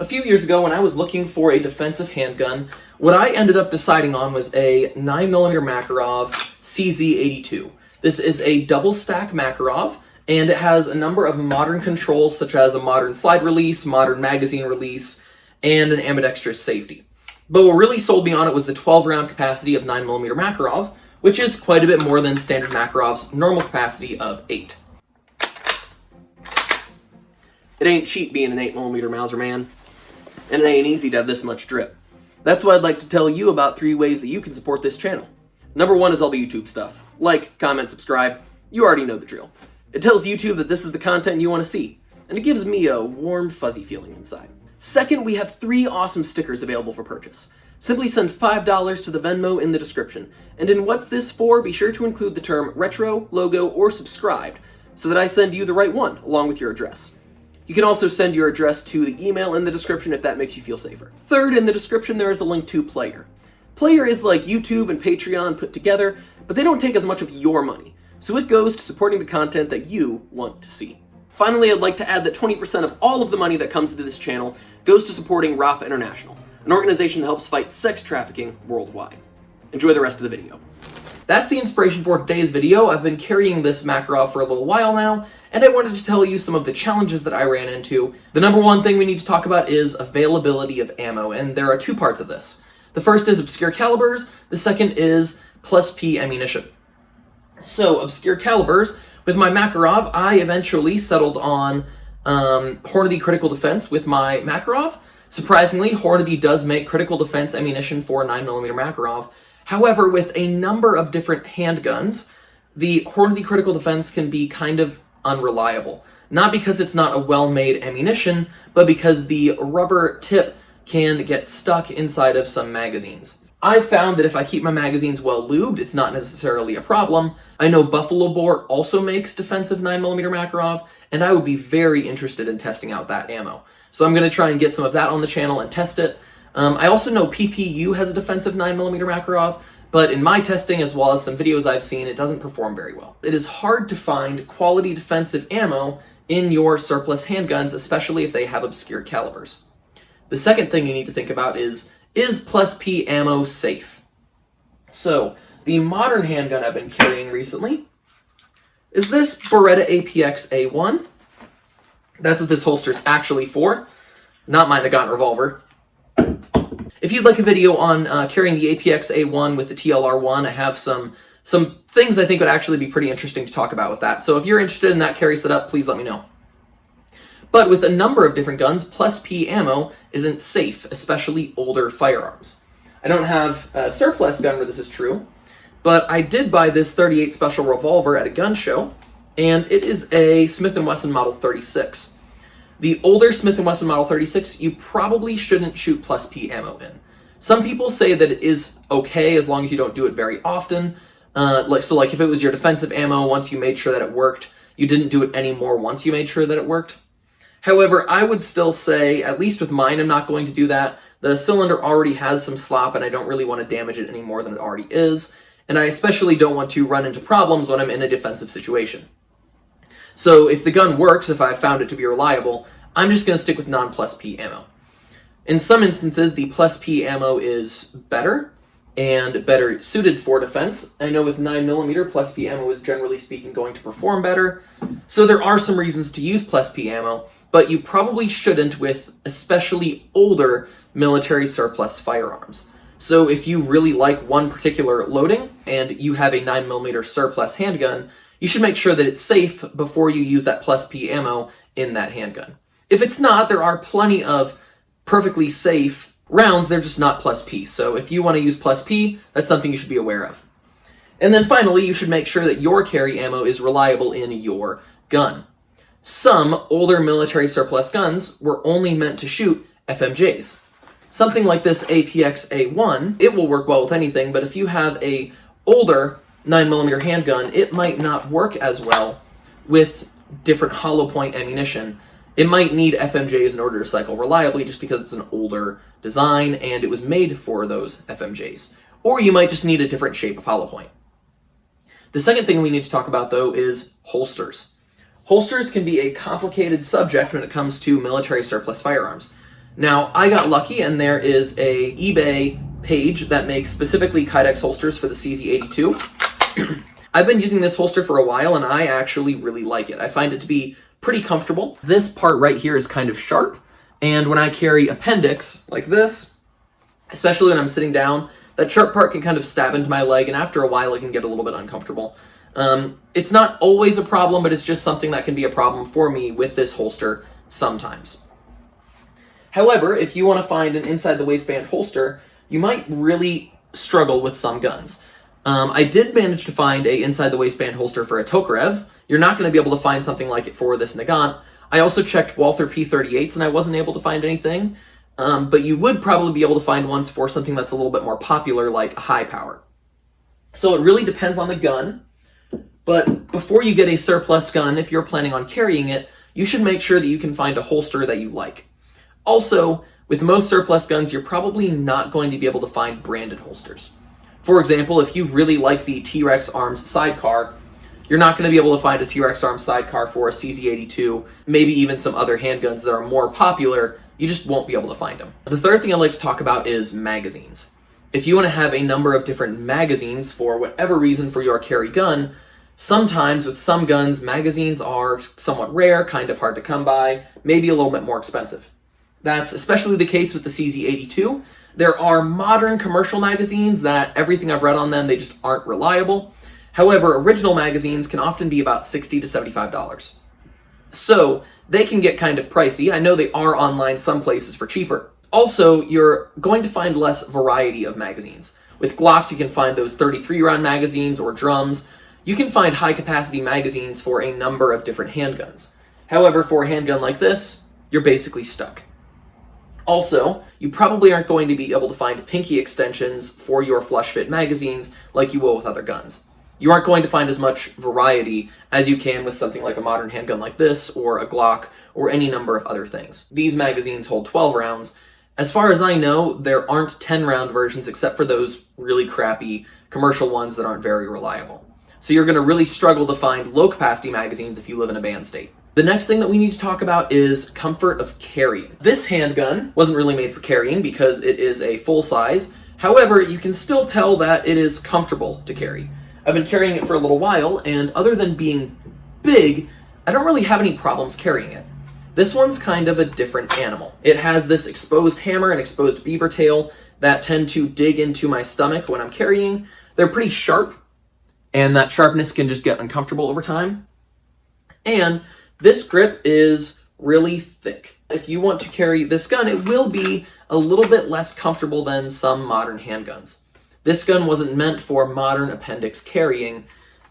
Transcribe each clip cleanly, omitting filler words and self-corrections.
A few years ago, when I was looking for a defensive handgun, what I ended up deciding on was a 9mm Makarov CZ82. This is a double stack Makarov, and it has a number of modern controls such as a modern slide release, modern magazine release, and an ambidextrous safety. But what really sold me on it was the 12-round capacity of 9mm Makarov, which is quite a bit more than standard Makarov's normal capacity of 8. It ain't cheap being an 8mm Mauser Man, and it ain't easy to have this much drip. That's why I'd like to tell you about 3 ways that you can support this channel. Number 1 is all the YouTube stuff. Like, comment, subscribe. You already know the drill. It tells YouTube that this is the content you want to see, and it gives me a warm, fuzzy feeling inside. Second, we have 3 awesome stickers available for purchase. Simply send $5 to the Venmo in the description, and in What's This For, be sure to include the term retro, logo, or subscribed so that I send you the right one along with your address. You can also send your address to the email in the description if that makes you feel safer. Third, in the description there is a link to Player. Player is like YouTube and Patreon put together, but they don't take as much of your money, so it goes to supporting the content that you want to see. Finally, I'd like to add that 20% of all of the money that comes into this channel goes to supporting Rafa International, an organization that helps fight sex trafficking worldwide. Enjoy the rest of the video. That's the inspiration for today's video. I've been carrying this Makarov for a little while now, and I wanted to tell you some of the challenges that I ran into. The number 1 thing we need to talk about is availability of ammo, and there are 2 parts of this. The first is obscure calibers, the second is +P ammunition. So, obscure calibers, with my Makarov, I eventually settled on Hornady Critical Defense with my Makarov. Surprisingly, Hornady does make critical defense ammunition for 9mm Makarov. However, with a number of different handguns, the Hornady Critical Defense can be kind of unreliable. Not because it's not a well-made ammunition, but because the rubber tip can get stuck inside of some magazines. I've found that if I keep my magazines well lubed, it's not necessarily a problem. I know Buffalo Bore also makes defensive 9mm Makarov, and I would be very interested in testing out that ammo. So I'm going to try and get some of that on the channel and test it. I also know PPU has a defensive 9mm Makarov, but in my testing, as well as some videos I've seen, it doesn't perform very well. It is hard to find quality defensive ammo in your surplus handguns, especially if they have obscure calibers. The second thing you need to think about is +P ammo safe? So, the modern handgun I've been carrying recently is this Beretta APX A1. That's what this holster is actually for, not my Handgun revolver. If you'd like a video on carrying the APX A1 with the TLR1, I have some things I think would actually be pretty interesting to talk about with that. So if you're interested in that carry setup, please let me know. But with a number of different guns, +P ammo isn't safe, especially older firearms. I don't have a surplus gun where this is true, but I did buy this .38 Special revolver at a gun show, and it is a Smith & Wesson Model 36. The older Smith & Wesson Model 36, you probably shouldn't shoot +P ammo in. Some people say that it is okay as long as you don't do it very often. Like if it was your defensive ammo, once you made sure that it worked, you didn't do it anymore once you made sure that it worked. However, I would still say, at least with mine, I'm not going to do that. The cylinder already has some slop, and I don't really want to damage it any more than it already is. And I especially don't want to run into problems when I'm in a defensive situation. So if the gun works, if I found it to be reliable, I'm just going to stick with non-+P ammo. In some instances, the +P ammo is better and better suited for defense. I know with 9mm, +P ammo is generally speaking going to perform better. So there are some reasons to use +P ammo, but you probably shouldn't with especially older military surplus firearms. So if you really like one particular loading and you have a 9mm surplus handgun, you should make sure that it's safe before you use that +P ammo in that handgun. If it's not, there are plenty of perfectly safe rounds, they're just not +P. So if you want to use +P, that's something you should be aware of. And then finally, you should make sure that your carry ammo is reliable in your gun. Some older military surplus guns were only meant to shoot FMJs. Something like this APX A1, it will work well with anything, but if you have a older 9mm handgun, it might not work as well with different hollow point ammunition. It might need FMJs in order to cycle reliably just because it's an older design and it was made for those FMJs. Or you might just need a different shape of hollow point. The second thing we need to talk about, though, is holsters. Holsters can be a complicated subject when it comes to military surplus firearms. Now, I got lucky, and there is a eBay page that makes specifically Kydex holsters for the CZ82. I've been using this holster for a while, and I actually really like it. I find it to be pretty comfortable. This part right here is kind of sharp, and when I carry appendix like this, especially when I'm sitting down, that sharp part can kind of stab into my leg, and after a while it can get a little bit uncomfortable. It's not always a problem, but it's just something that can be a problem for me with this holster sometimes. However, if you want to find an inside the waistband holster, you might really struggle with some guns. I did manage to find a inside the waistband holster for a Tokarev. You're not going to be able to find something like it for this Nagant. I also checked Walther P38s and I wasn't able to find anything, but you would probably be able to find ones for something that's a little bit more popular, like a high power. So it really depends on the gun, but before you get a surplus gun, if you're planning on carrying it, you should make sure that you can find a holster that you like. Also, with most surplus guns, you're probably not going to be able to find branded holsters. For example, if you really like the T-Rex Arms sidecar, you're not going to be able to find a T-Rex Arms sidecar for a CZ82, maybe even some other handguns that are more popular. You just won't be able to find them. The third thing I'd like to talk about is magazines. If you want to have a number of different magazines for whatever reason for your carry gun, sometimes with some guns, magazines are somewhat rare, kind of hard to come by, maybe a little bit more expensive. That's especially the case with the CZ82. There are modern commercial magazines that everything I've read on them, they just aren't reliable. However, original magazines can often be about $60 to $75. So they can get kind of pricey. I know they are online some places for cheaper. Also, you're going to find less variety of magazines. With Glocks, you can find those 33-round magazines or drums. You can find high-capacity magazines for a number of different handguns. However, for a handgun like this, you're basically stuck. Also, you probably aren't going to be able to find pinky extensions for your flush fit magazines like you will with other guns. You aren't going to find as much variety as you can with something like a modern handgun like this, or a Glock, or any number of other things. These magazines hold 12 rounds. As far as I know, there aren't 10-round versions except for those really crappy commercial ones that aren't very reliable. So you're going to really struggle to find low-capacity magazines if you live in a banned state. The next thing that we need to talk about is comfort of carrying. This handgun wasn't really made for carrying because it is a full size. However, you can still tell that it is comfortable to carry. I've been carrying it for a little while, and other than being big, I don't really have any problems carrying it. This one's kind of a different animal. It has this exposed hammer and exposed beaver tail that tend to dig into my stomach when I'm carrying. They're pretty sharp, and that sharpness can just get uncomfortable over time. And this grip is really thick. If you want to carry this gun, it will be a little bit less comfortable than some modern handguns. This gun wasn't meant for modern appendix carrying,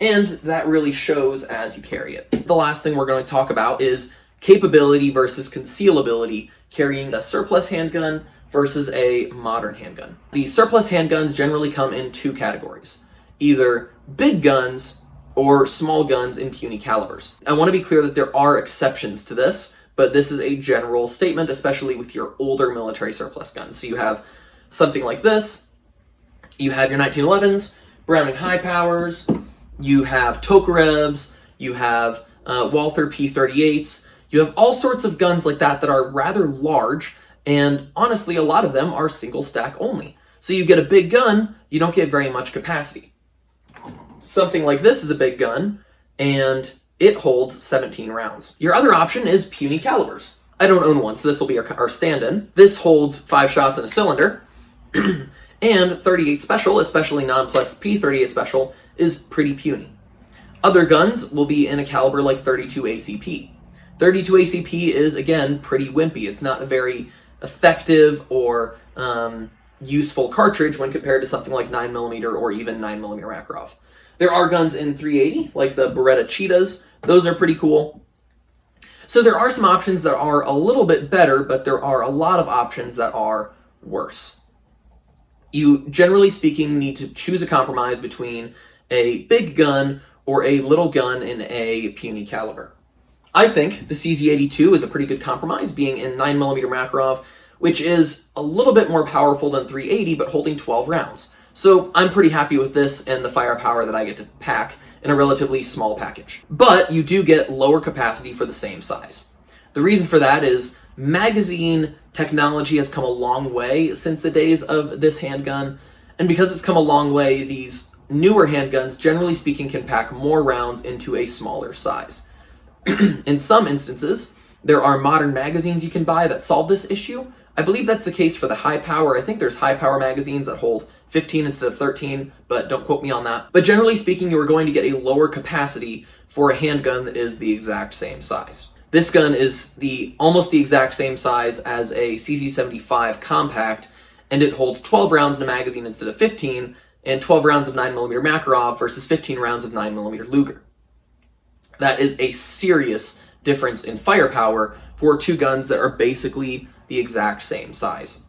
and that really shows as you carry it. The last thing we're going to talk about is capability versus concealability, carrying a surplus handgun versus a modern handgun. The surplus handguns generally come in two categories, either big guns or small guns in puny calibers. I want to be clear that there are exceptions to this, but this is a general statement, especially with your older military surplus guns. So you have something like this, you have your 1911s, Browning high powers, you have Tokarevs, you have Walther P38s, you have all sorts of guns like that that are rather large, and honestly, a lot of them are single stack only. So you get a big gun, you don't get very much capacity. Something like this is a big gun, and it holds 17 rounds. Your other option is puny calibers. I don't own one, so this will be our stand-in. This holds 5 shots in a cylinder, and 38 Special, especially non-plus P38 Special, is pretty puny. Other guns will be in a caliber like 32 ACP. 32 ACP is, again, pretty wimpy. It's not a very effective or useful cartridge when compared to something like 9mm or even 9mm Makarov. There are guns in 380, like the Beretta Cheetahs. Those are pretty cool. So there are some options that are a little bit better, but there are a lot of options that are worse. You, generally speaking, need to choose a compromise between a big gun or a little gun in a puny caliber. I think the CZ82 is a pretty good compromise, being in 9mm Makarov, which is a little bit more powerful than 380, but holding 12 rounds. So I'm pretty happy with this and the firepower that I get to pack in a relatively small package. But you do get lower capacity for the same size. The reason for that is magazine technology has come a long way since the days of this handgun, and because it's come a long way, these newer handguns, generally speaking, can pack more rounds into a smaller size. In some instances, there are modern magazines you can buy that solve this issue. I believe that's the case for the high power. I think there's high power magazines that hold 15 instead of 13, but don't quote me on that. But generally speaking, you are going to get a lower capacity for a handgun that is the exact same size. This gun is almost the exact same size as a CZ75 compact, and it holds 12 rounds in a magazine instead of 15, and 12 rounds of 9mm Makarov versus 15 rounds of 9mm Luger. That is a serious difference in firepower for two guns that are basically the exact same size.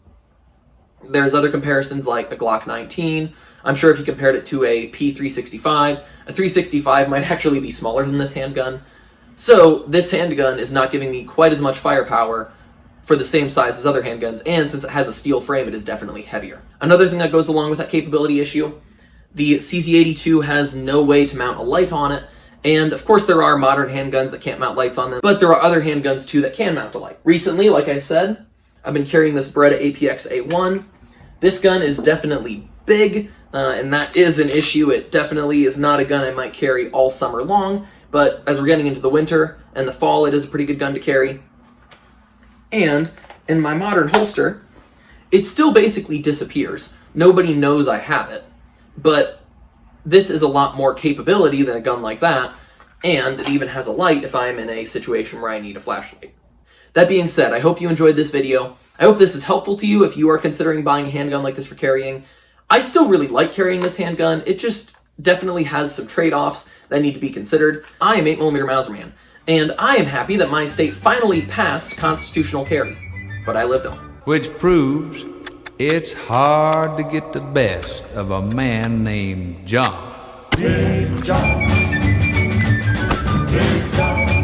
There's other comparisons like a Glock 19. I'm sure if you compared it to a P365, a 365 might actually be smaller than this handgun. So this handgun is not giving me quite as much firepower for the same size as other handguns, and since it has a steel frame, it is definitely heavier. Another thing that goes along with that capability issue, the CZ82 has no way to mount a light on it, and of course there are modern handguns that can't mount lights on them, but there are other handguns too that can mount a light. Recently, like I said, I've been carrying this Beretta APX A1. This gun is definitely big, and that is an issue. It definitely is not a gun I might carry all summer long, but as we're getting into the winter and the fall, it is a pretty good gun to carry. And in my modern holster, it still basically disappears. Nobody knows I have it, but this is a lot more capability than a gun like that, and it even has a light if I'm in a situation where I need a flashlight. That being said, I hope you enjoyed this video. I hope this is helpful to you if you are considering buying a handgun like this for carrying. I still really like carrying this handgun. It just definitely has some trade-offs that need to be considered. I am 8mm Mauser Man, and I am happy that my state finally passed constitutional carry, but I lived on. Which proves it's hard to get the best of a man named John. Big John. Big John.